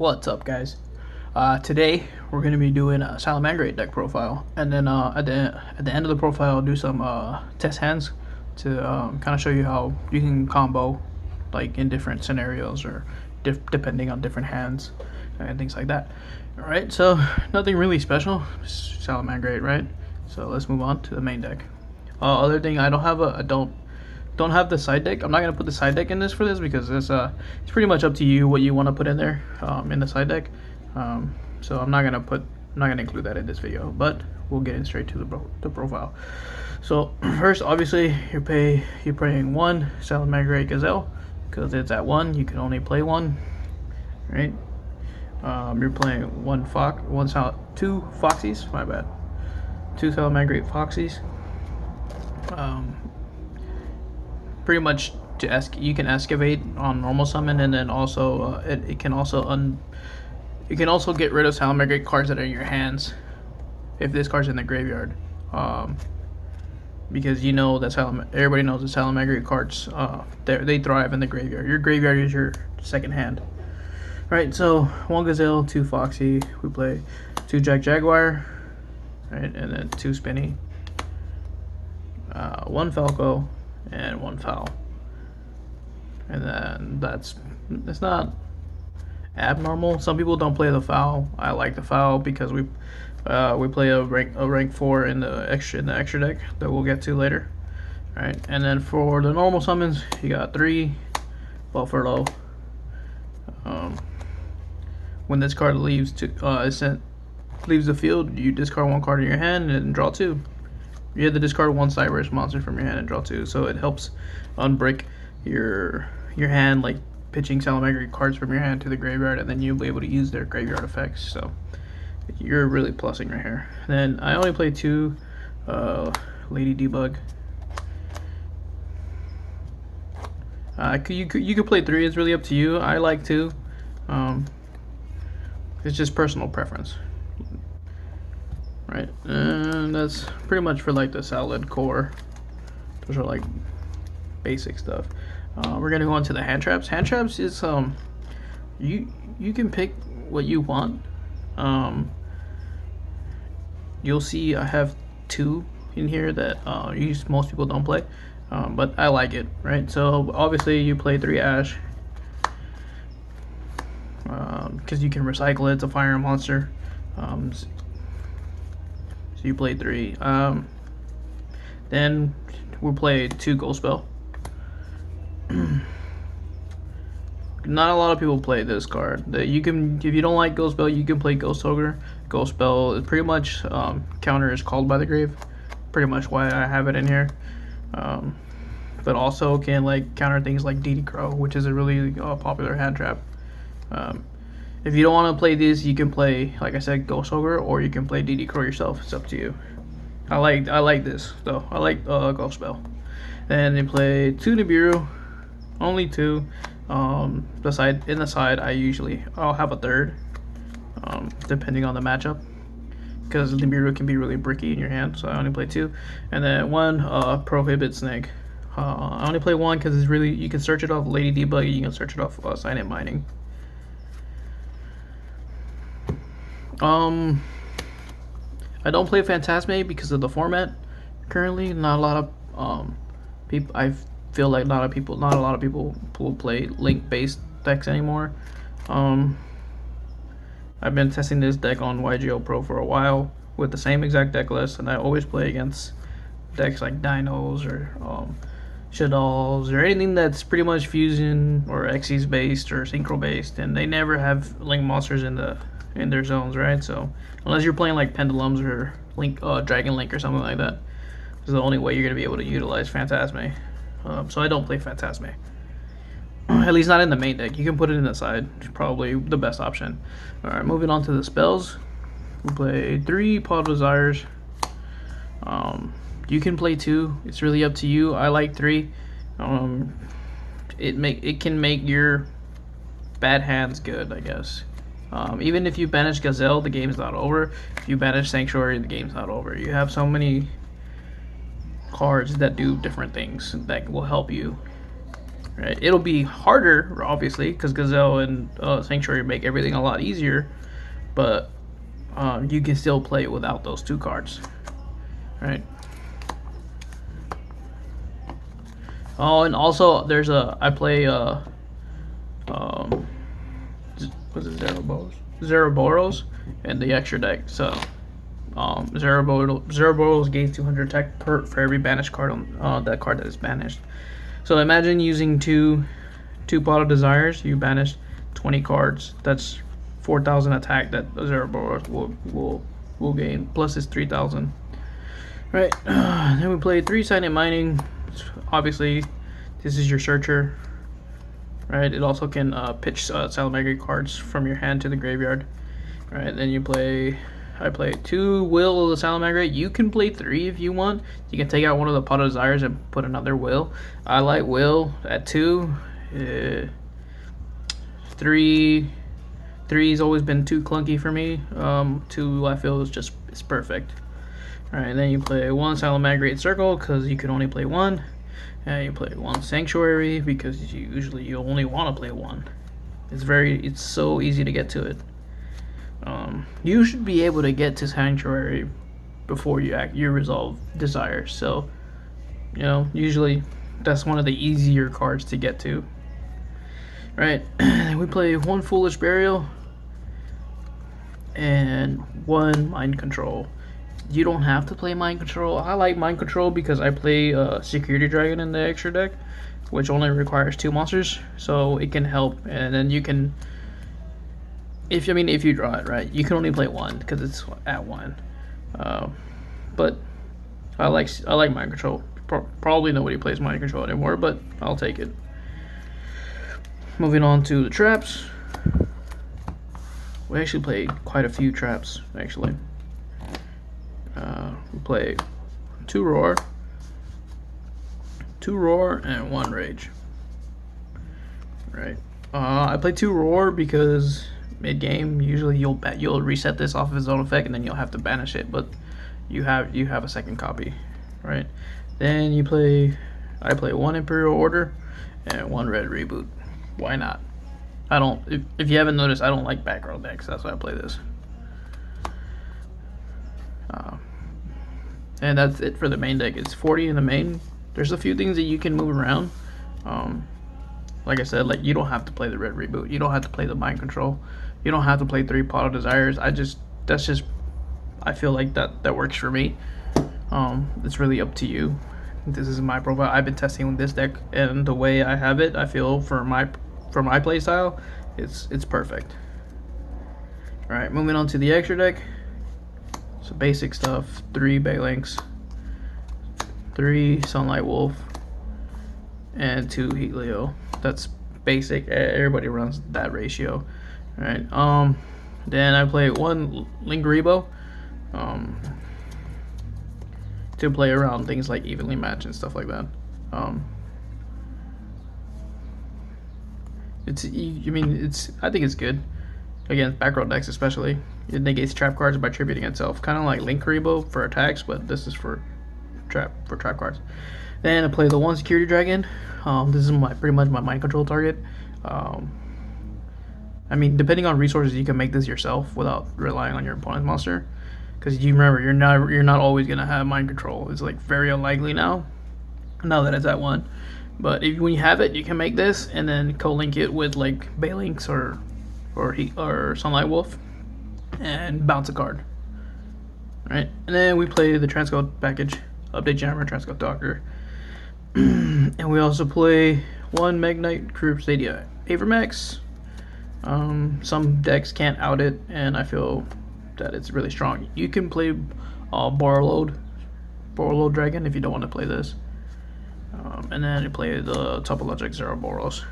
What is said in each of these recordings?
What's up, guys? Today we're going to be doing a Salamangreat deck profile, and then at the end of the profile, I'll do some test hands to kind of show you how you can combo like in different scenarios or depending on different hands and things like that. All right, so nothing really special, Salamangreat, right? So let's move on to the main deck. Other thing, I don't have the side deck. I'm not gonna put the side deck in this because it's pretty much up to you what you want to put in there in the side deck. So I'm not gonna include that in this video, but we'll get in straight to the profile. So first, obviously, you're playing one Salamangreat Gazelle because it's at one. You can only play one, right? You're playing two Foxies. My bad. Two Salamangreat Foxies. Pretty much you can excavate on normal summon, and then also it can also get rid of Salamangreat cards that are in your hands if this card's in the graveyard, because you know that everybody knows that Salamangreat cards they thrive in the graveyard. Your graveyard is your second hand, right? So one Gazelle, two Foxy. We play two Jaguar, right, and then two Spinny, one Falco, and one Foul. And then it's not abnormal. Some people don't play the Foul. I like the Foul because we play a rank 4 in the extra deck that we'll get to later. All right, and then for the normal summons, you got 3 Buffalo. When this card leaves the field, you discard one card in your hand and draw 2. You have to discard one Cybers monster from your hand and draw 2, so it helps unbreak your hand, like pitching Salamangreat cards from your hand to the graveyard, and then you'll be able to use their graveyard effects. So you're really plussing right here. Then I only play 2 Lady Debug. You could play 3. It's really up to you. I like 2. It's just personal preference. Right, and that's pretty much for like the solid core. Those are like basic stuff. We're gonna go on to the hand traps. Hand traps is you can pick what you want. You'll see I have 2 in here that most people don't play, but I like it, right? So obviously you play 3 Ash because you can recycle it. It's a fire monster. So you play 3. Then we'll play 2 Ghost Spell. Not a lot of people play this card. If you don't like Ghost Spell, you can play Ghost Ogre. Ghost Spell is pretty much counter is Called by the Grave. Pretty much why I have it in here. But also can like counter things like DD Crow, which is a really popular hand trap. If you don't want to play this, you can play, like I said, Ghost Ogre, or you can play DD Crow yourself. It's up to you. I like this though. I like Ghost Spell. Then they play 2 Nibiru, only 2. In the side, I'll have a 3rd, depending on the matchup, because Nibiru can be really bricky in your hand. So I only play 2, and then 1 Prohibit Snake. I only play 1 because you can search it off Lady Debug. You can search it off Signet Mining. I don't play Phantasme because of the format. Currently, not a lot of people. I feel like not a lot of people will play link-based decks anymore. I've been testing this deck on YGO Pro for a while with the same exact deck list, and I always play against decks like Dinos or Shaddolls or anything that's pretty much Fusion or Xyz based or Synchro based, and they never have link monsters in their zones, right? So unless you're playing like Pendulums or Dragon Link or something like that, is the only way you're gonna be able to utilize Phantasme. So I don't play Phantasme, at least not in the main deck. You can put it in the side, it's probably the best option. All right, moving on to the spells. We play 3 Paw of Desires. You can play 2. It's really up to you. I like 3. It can make your bad hands good, I guess. Even if you banish Gazelle, the game's not over. If you banish Sanctuary, the game's not over. You have so many cards that do different things that will help you Right? It'll be harder, obviously, because Gazelle and Sanctuary make everything a lot easier, but you can still play it without those 2 cards. Right? Oh, and also there's I play what's it, Zeroboros and the extra deck. So Zeroboros gains 200 attack for every banished card on that card that is banished. So imagine using two Pot of Desires. You banish 20 cards. That's 4,000 attack that Zeroboros will gain. Plus it's 3,000. Right. Then we play 3-sided mining. Obviously, this is your searcher. Right. It also can pitch Salamangreat cards from your hand to the graveyard. Right. Then you play. I play 2 Will of the Salamangreat. You can play 3 if you want. You can take out one of the Pot of Desires and put another Will. I like Will at 2. 3's always been too clunky for me. 2 I feel is perfect. Alright, then you play 1 Salamangreat Circle because you can only play 1. And you play 1 Sanctuary because you only want to play 1. It's so easy to get to it. You should be able to get to Sanctuary before you resolve Desire. So, usually that's one of the easier cards to get to. Right, we play 1 Foolish Burial and 1 Mind Control. You don't have to play Mind Control. I like Mind Control because I play Security Dragon in the extra deck, which only requires 2 monsters, so it can help. And then you can, if you draw it right, you can only play 1 because it's at 1. But I like Mind Control. Probably nobody plays Mind Control anymore, but I'll take it. Moving on to the traps. We actually played quite a few traps, actually. We play 2 Roar, and 1 Rage. Right. I play 2 Roar because mid-game usually you'll reset this off of its own effect and then you'll have to banish it, but you have a second copy, right? Then I play 1 Imperial Order and 1 Red Reboot. Why not? If you haven't noticed, I don't like back row decks. That's why I play this. And that's it for the main deck. It's 40 in the main. There's a few things that you can move around. Like I said, you don't have to play the Red Reboot. You don't have to play the Mind Control. You don't have to play 3 Pot of Desires. I feel like that works for me. It's really up to you. This is my profile. I've been testing with this deck, and the way I have it, I feel for my play style, it's perfect. All right, moving on to the extra deck. So basic stuff: 3 Balinks, 3 Sunlight Wolf, and 2 Helio. That's basic. Everybody runs that ratio. All right. Then I play 1 Lingaribo. To play around things like evenly matched and stuff like that. I think it's good against back row decks, especially. It negates trap cards by tributing itself, kind of like Lingaribo for attacks, but this is for trap cards. Then I play the 1 Security Dragon. This is pretty much my mind control target. Depending on resources, you can make this yourself without relying on your opponent's monster. Because you remember, you're not always gonna have mind control. It's very unlikely now that it's at 1. But when you have it, you can make this and then co-link it with Balinks or Sunlight Wolf and bounce a card. Right, and then we play the Transcode package, Update Jammer, Transcode Doctor, and we also play 1 Magnite Crusadia Avermax. Some decks can't out it, and I feel that it's really strong. You can play Borrowload Dragon if you don't want to play this, and then you play the Topologic Zeroboros.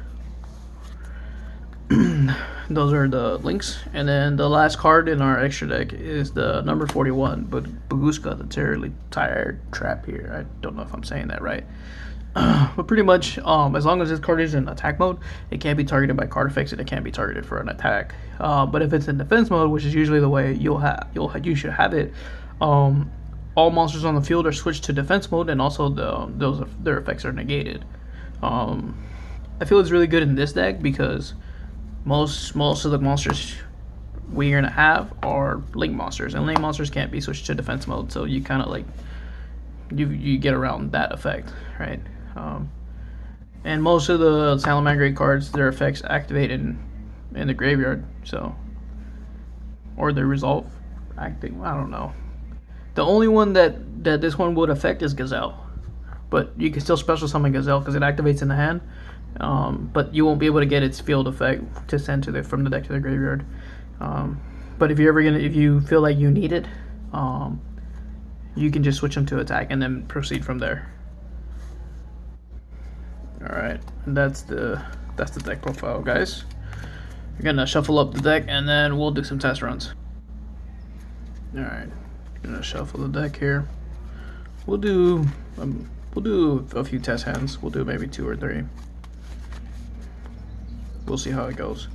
Those are the links, and then the last card in our extra deck is the number 41, but Baguska, the Terribly Tired Trap here. I don't know if I'm saying that right. But pretty much, as long as this card is in attack mode, it can't be targeted by card effects and it can't be targeted for an attack. But if it's in defense mode, which is usually the way you should have it, all monsters on the field are switched to defense mode, and also their effects are negated. I feel it's really good in this deck because most of the monsters we're gonna have are link monsters, and link monsters can't be switched to defense mode, so you kind of like you get around that effect, right? And most of the Salamangreat cards, their effects activate in the graveyard, so or they resolve acting. I don't know. The only one that this one would affect is Gazelle, but you can still special summon Gazelle because it activates in the hand. But you won't be able to get its field effect to send to from the deck to the graveyard. But if you feel like you need it, you can just switch them to attack and then proceed from there. All right, and that's the deck profile, guys. We're gonna shuffle up the deck and then we'll do some test runs. All right, gonna shuffle the deck here. We'll do a few test hands. We'll do maybe 2 or 3. We'll see how it goes.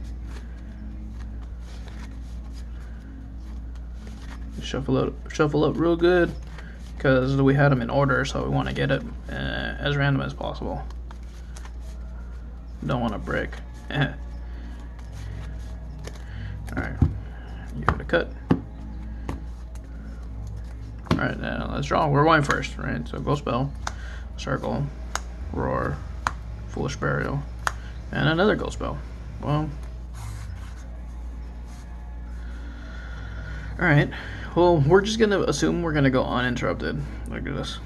Shuffle up real good because we had them in order, so we want to get it as random as possible. Don't want to break. All right, give it a cut. All right, now let's draw. We're going first, right? So go spell, circle, roar, foolish burial, and another go spell. Well, all right. Well, we're just gonna assume we're gonna go uninterrupted. Look at this.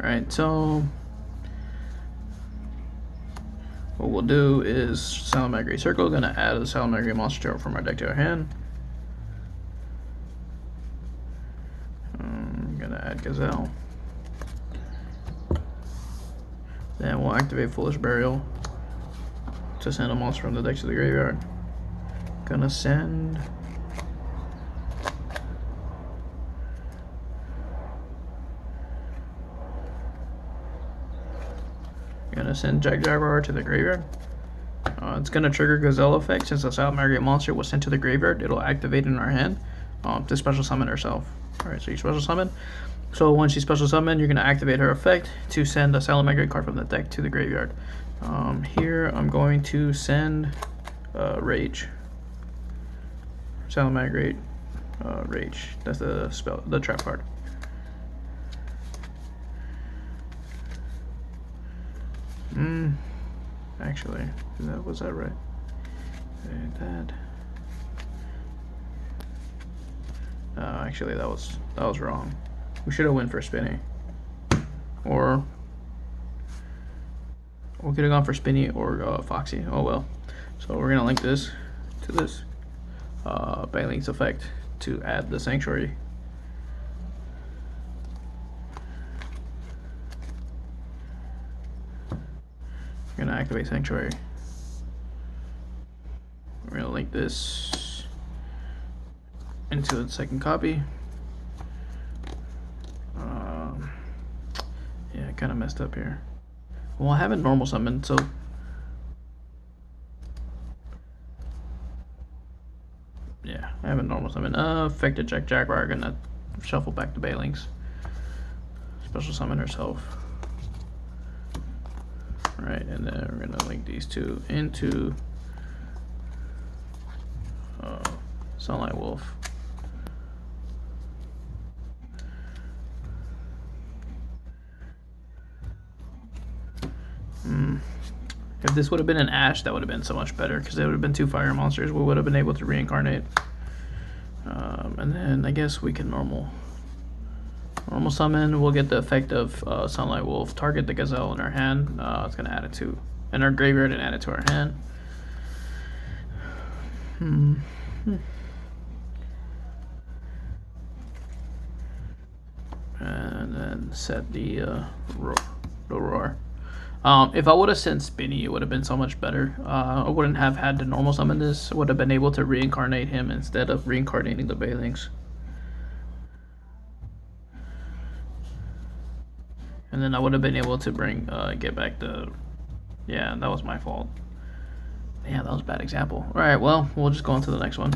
All right, so what we'll do is Salamangreat Circle. Gonna add a Salamangreat monster turtle from our deck to our hand. Gonna add Gazelle. Then we'll activate Foolish Burial to send a monster from the deck to the graveyard. Gonna send Jaguar to the graveyard. It's gonna trigger Gazelle effect since the Salamangreat monster was sent to the graveyard. It'll activate in our hand to special summon herself. Alright, so you special summon. So once you special summon, you're gonna activate her effect to send a Salamangreat card from the deck to the graveyard. Here I'm going to send Rage. Salamangreat Rage. That's the trap card. Actually, was that right? That. Actually, that was wrong. We should have went for Spinny, or we could have gone for Spinny or Foxy. Oh well. So we're gonna link this to this Bailing's effect to add the Sanctuary. We're gonna activate Sanctuary. We're gonna link this into the second copy. Yeah, I kind of messed up here. Well, I haven't normal summoned, so yeah, I haven't normal summoned. Affected Jaguar. Gonna shuffle back to Bailings. Special summon herself. Right, and then we're gonna link these two into Sunlight Wolf. If this would have been an Ash, that would have been so much better because it would have been 2 fire monsters. We would have been able to reincarnate. And then I guess we can normal summon. We'll get the effect of Sunlight Wolf. Target the Gazelle in our hand. It's gonna add it to in our graveyard and add it to our hand. And then set the roar. If I would have sent Spinny, it would have been so much better. I wouldn't have had to normal summon this. I would have been able to reincarnate him instead of reincarnating the Bailings. And then I would have been able to get back the... Yeah, that was my fault. Yeah, that was a bad example. Alright, well, we'll just go on to the next one.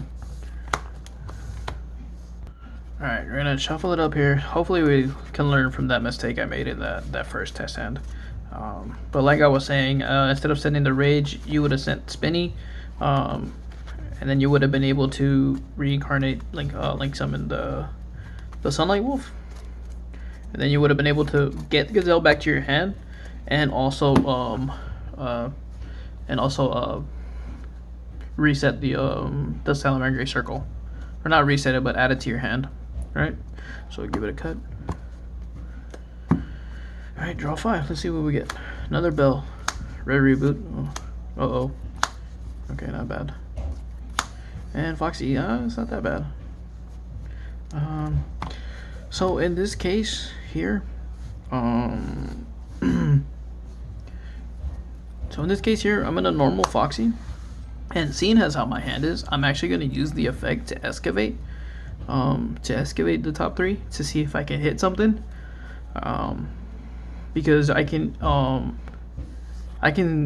Alright, we're gonna shuffle it up here. Hopefully we can learn from that mistake I made in that first test hand. But like I was saying, instead of sending the Rage, you would have sent Spinny, and then you would have been able to reincarnate, like summon the Sunlight Wolf, and then you would have been able to get Gazelle back to your hand, and also reset the Salamangreat circle, or not reset it, but add it to your hand. All right, so give it a cut. All right, draw 5. Let's see what we get. Another bell. Red reboot. Oh. Okay, not bad. And Foxy. It's not that bad. So in this case here, so in this case here, I'm in a normal Foxy, and seeing as how my hand is, I'm actually going to use the effect to excavate the top 3 to see if I can hit something. Because I can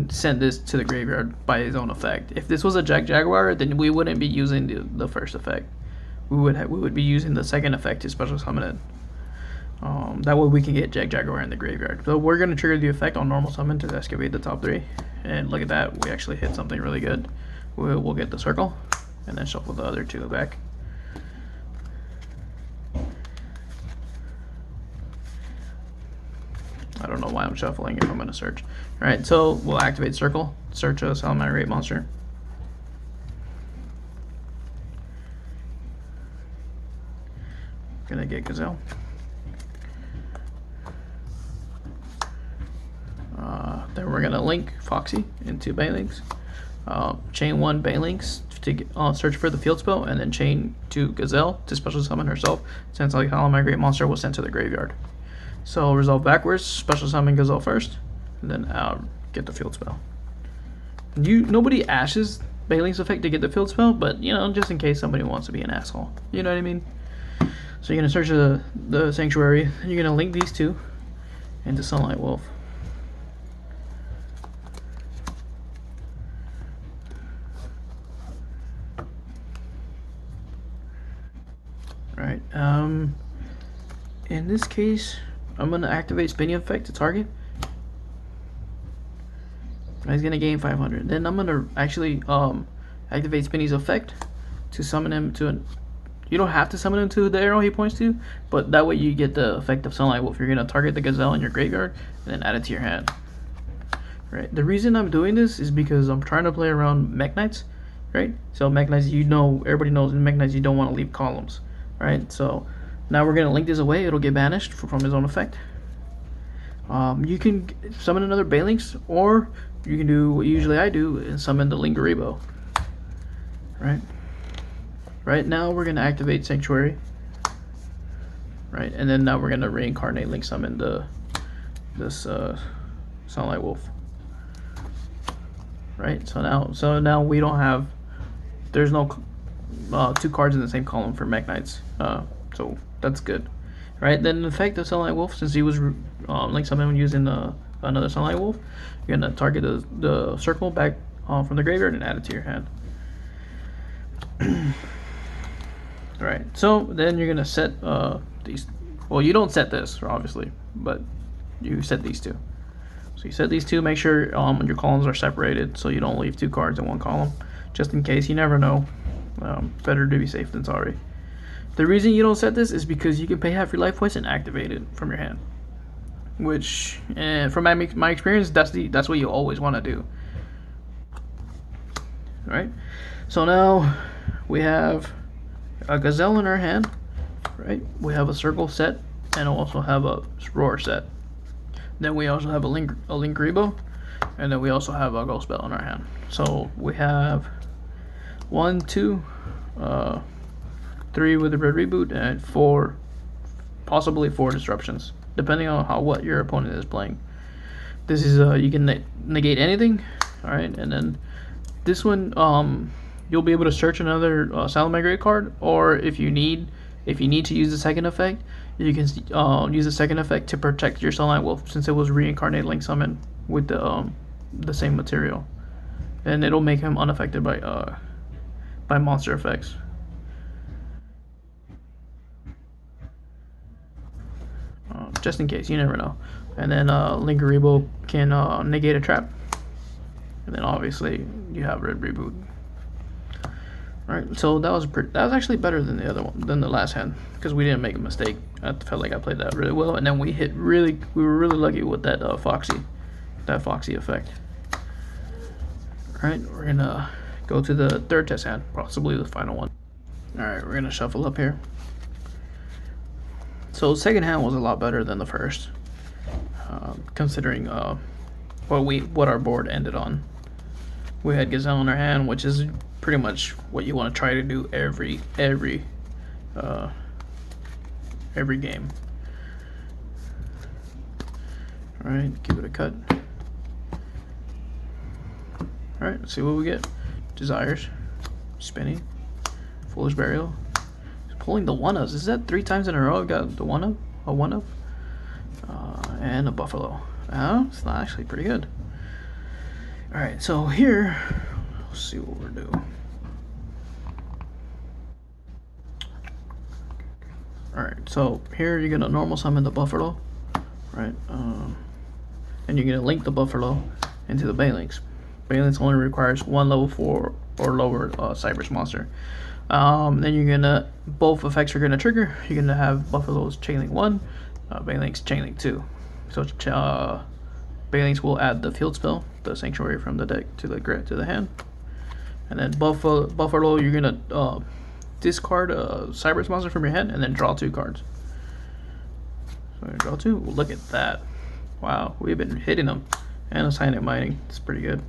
send this to the graveyard by his own effect. If this was a Jaguar, then we wouldn't be using the first effect. We would be using the second effect to special summon it. That way we can get Jaguar in the graveyard. So we're gonna trigger the effect on normal summon to excavate the top 3, and look at that, we actually hit something really good. We'll get the circle, and then shuffle the other 2 back. I don't know why I'm shuffling if I'm going to search. Alright, so we'll activate circle, search a Salamangreat monster. Gonna get Gazelle. Then we're gonna link Foxy into Banelinks. Chain 1 Banelinks to search for the field spell, and then chain 2 Gazelle to special summon herself, since like Salamangreat monster was sent to the graveyard. So resolve backwards, special summon Gazelle first, and then get the field spell. Nobody ashes Banelinks effect to get the field spell, but you know, just in case somebody wants to be an asshole. You know what I mean? So you're gonna search the sanctuary, and you're gonna link these 2 into Sunlight Wolf. Right. In this case, I'm gonna activate Spinning effect to target. He's gonna gain 500. Then I'm gonna actually activate Spinny's effect to summon him to an. You don't have to summon him to the arrow he points to, but that way you get the effect of Sunlight Wolf. You're gonna target the Gazelle in your graveyard and then add it to your hand. Right. The reason I'm doing this is because I'm trying to play around Mech Knights. Right. So Mech Knights, everybody knows in Mech Knights you don't want to leave columns. Right. So now we're gonna link this away. It'll get banished from his own effect. You can summon another Banelinks, or you can do what usually I do and summon the Lingaribo. Right. Right now we're gonna activate Sanctuary. Right, and then now we're gonna reincarnate Link summon this Sunlight Wolf. Right. So now we don't have. There's no 2 cards in the same column for Mech Knights. So that's good. Right, then the effect of Sunlight Wolf, since he was Link summoned using another Sunlight Wolf, you're gonna target the circle back from the graveyard and add it to your hand. Right, so then you're gonna set these. Well, you don't set this obviously, but you set these 2. So you set these 2. Make sure your columns are separated so you don't leave 2 cards in one column, just in case. You never know. Better to be safe than sorry. The reason you don't set this is because you can pay half your life points and activate it from your hand, which, from my experience, that's what you always want to do. All right. So now we have a Gazelle in our hand. Right. We have a circle set, and also have a roar set. Then we also have a Lingaribo, and then we also have a Ghost Bell in our hand. So we have 1, 2, 3 with the red reboot, and 4, possibly 4 disruptions, depending on what your opponent is playing. This is you can negate anything. All right, and then this one you'll be able to search another Salamangreat card, or if you need to use the second effect, you can use the second effect to protect your Sunlight Wolf, since it was reincarnated Link summon with the same material, and it'll make him unaffected by monster effects. just in case, you never know. And then Linkaribo can negate a trap, and then obviously you have red reboot. Alright, so that was actually better than the other one, than the last hand, because we didn't make a mistake. I felt like I played that really well, and then we were really lucky with that Foxy effect. Alright, we're gonna go to the third test hand, possibly the final one. Alright, we're gonna shuffle up here. So second hand was a lot better than the first, considering what our board ended on. We had Gazelle in our hand, which is pretty much what you want to try to do every game. All right, give it a cut. All right, let's see what we get. Desires, spinning, Foolish Burial. Pulling the 1-ups. Is that 3 times in a row I've got the 1-up, a 1-up, and a Buffalo? It's not actually pretty good. All right, so here, let's see what we're doing. All right, so here you're gonna normal summon the Buffalo, right? And you're gonna link the Buffalo into the Balinks. Balinks only requires 1 level 4 or lower Cyberse monster. Then you're gonna, both effects are gonna trigger. You're gonna have Buffalo's Chainlink 1, Balinks Chainlink 2. So Balinks will add the field spell, the Sanctuary from the deck to the hand. And then Buffalo, you're gonna discard a Cyberse monster from your hand and then draw 2 cards. So you draw 2. Look at that! Wow, we've been hitting them, and assigning mining. It's pretty good.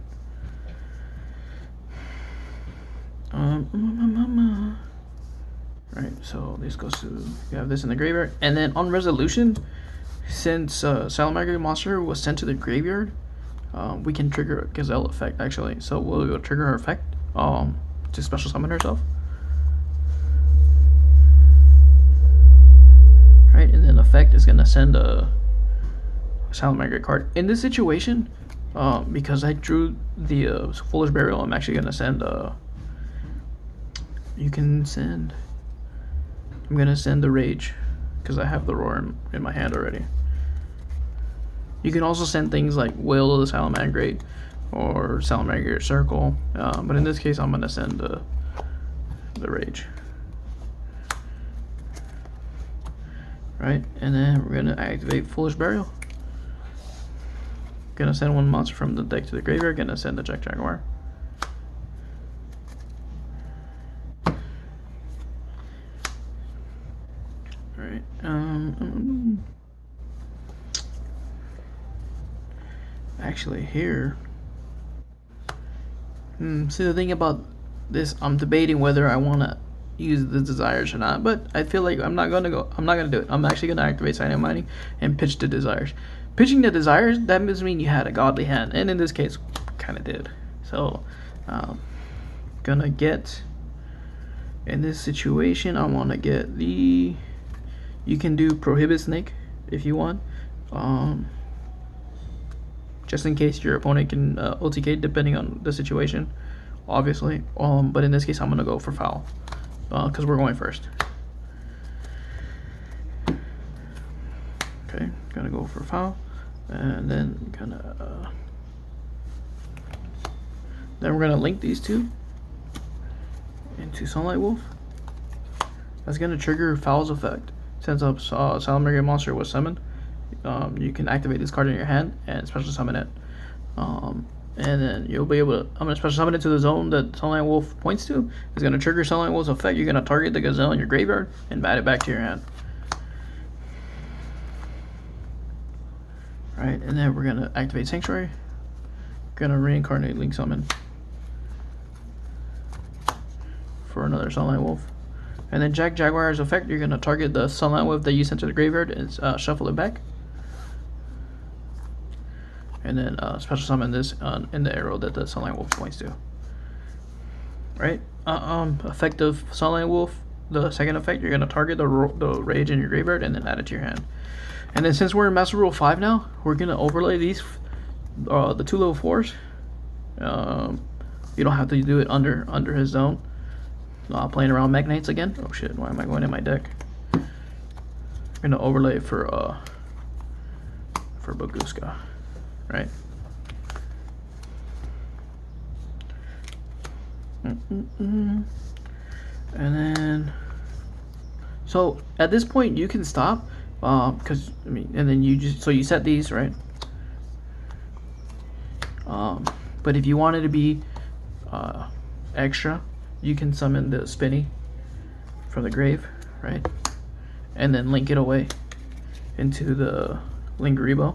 Right, so this goes to, you have this in the graveyard, and then on resolution, since Salamangreat monster was sent to the graveyard, we can trigger a Gazelle effect actually. So we'll trigger her effect to special summon herself. Right, and then effect is gonna send a Salamangreat card. In this situation, because I drew the Foolish Burial, I'm actually gonna send I'm gonna send the Rage, because I have the Roar in my hand already. You can also send things like Will of the Salamangreat or Salamangreat Circle, but in this case I'm gonna send the Rage. Right, and then we're gonna activate Foolish Burial. Gonna send 1 monster from the deck to the graveyard. Gonna send the Jaguar. Alright, actually here, see, the thing about this, I'm debating whether I want to use the Desires or not, but I feel like I'm not gonna do it. I'm actually gonna activate Sign Mining and pitch the Desires. Pitching the Desires, that must mean you had a godly hand, and in this case kind of did. So gonna get, in this situation, I want to get the, you can do Prohibit Snake if you want, just in case your opponent can OTK depending on the situation, obviously. But in this case I'm gonna go for Foul, because we're going first. Okay, gonna go for Foul, and then we're gonna link these 2 into Sunlight Wolf. That's gonna trigger Foul's effect. Since a Salamangreat monster was summoned, you can activate this card in your hand and special summon it. And then you'll be able to, I'm gonna special summon it to the zone that Sunlight Wolf points to. It's gonna trigger Sunlight Wolf's effect. You're gonna target the Gazelle in your graveyard and add it back to your hand. Right, and then we're gonna activate Sanctuary. Gonna reincarnate Link Summon for another Sunlight Wolf. And then Jaguar's effect, you're gonna target the Sunlight Wolf that you sent to the graveyard and shuffle it back. And then special summon this in the arrow that the Sunlight Wolf points to. Right? Effect of Sunlight Wolf, the second effect, you're gonna target the Rage in your graveyard and then add it to your hand. And then since we're in Master Rule 5 now, we're gonna overlay these, the 2 level 4s. You don't have to do it under his zone. Playing around Magnates again. Oh shit, why am I going in my deck? I'm gonna overlay for for Baguska, right? And then, so at this point you can stop, because I mean, and then you just, so you set these, right? But if you wanted to be extra, you can summon the Spinny from the grave, right? And then link it away into the Lingaribo.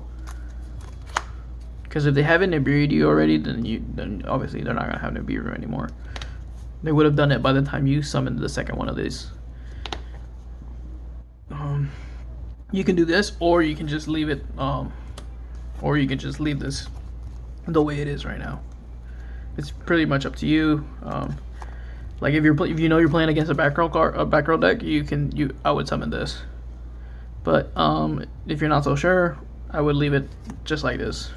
Because if they have an Nibiru already, then obviously they're not gonna have Nibiru anymore. They would have done it by the time you summoned the second one of these. You can do this, or you can just leave it, or you can just leave this the way it is right now. It's pretty much up to you. Like if you know you're playing against a back row deck, I would summon this. But if you're not so sure, I would leave it just like this.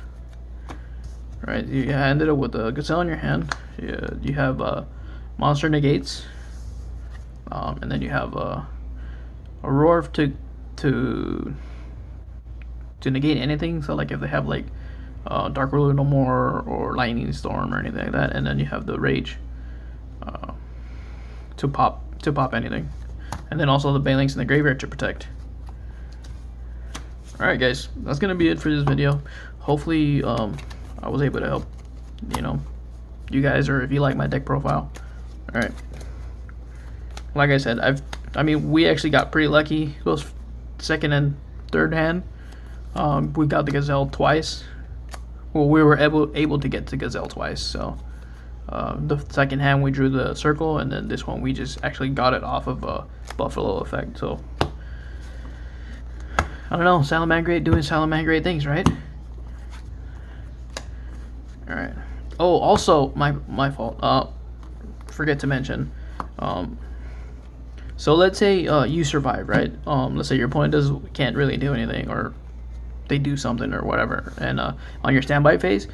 Right, you ended up with a Gazelle in your hand. You have monster negates, and then you have a roar to negate anything. So like if they have like Dark Ruler no more or Lightning Storm or anything like that, and then you have the Rage to pop anything, and then also the Banelinks in the graveyard to protect. Alright guys, that's gonna be it for this video. Hopefully I was able to help, you guys, or if you like my deck profile. Alright, like I said, I mean we actually got pretty lucky. Those second and third hand, we got the Gazelle twice. Well, we were able to get to Gazelle twice. So the second hand we drew the circle, and then this one we just actually got it off of a Buffalo effect. So I don't know, Salamangreat doing Salamangreat things, right? Alright. Oh, also my fault. Forget to mention. So let's say you survive, right? Let's say your opponent can't really do anything, or they do something or whatever, and on your standby phase,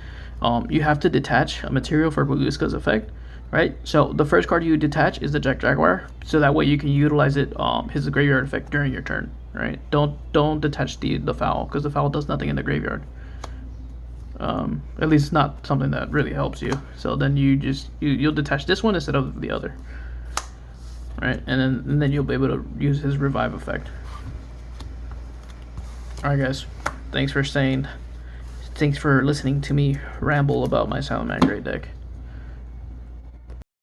you have to detach a material for Baguska's effect, right? So the first card you detach is the Jaguar, so that way you can utilize it, his graveyard effect during your turn, right? Don't detach the Foul, because the Foul does nothing in the graveyard. At least not something that really helps you. So then you'll detach this one instead of the other, right? And then you'll be able to use his revive effect. Alright guys, thanks for listening to me ramble about my Salamangreat deck.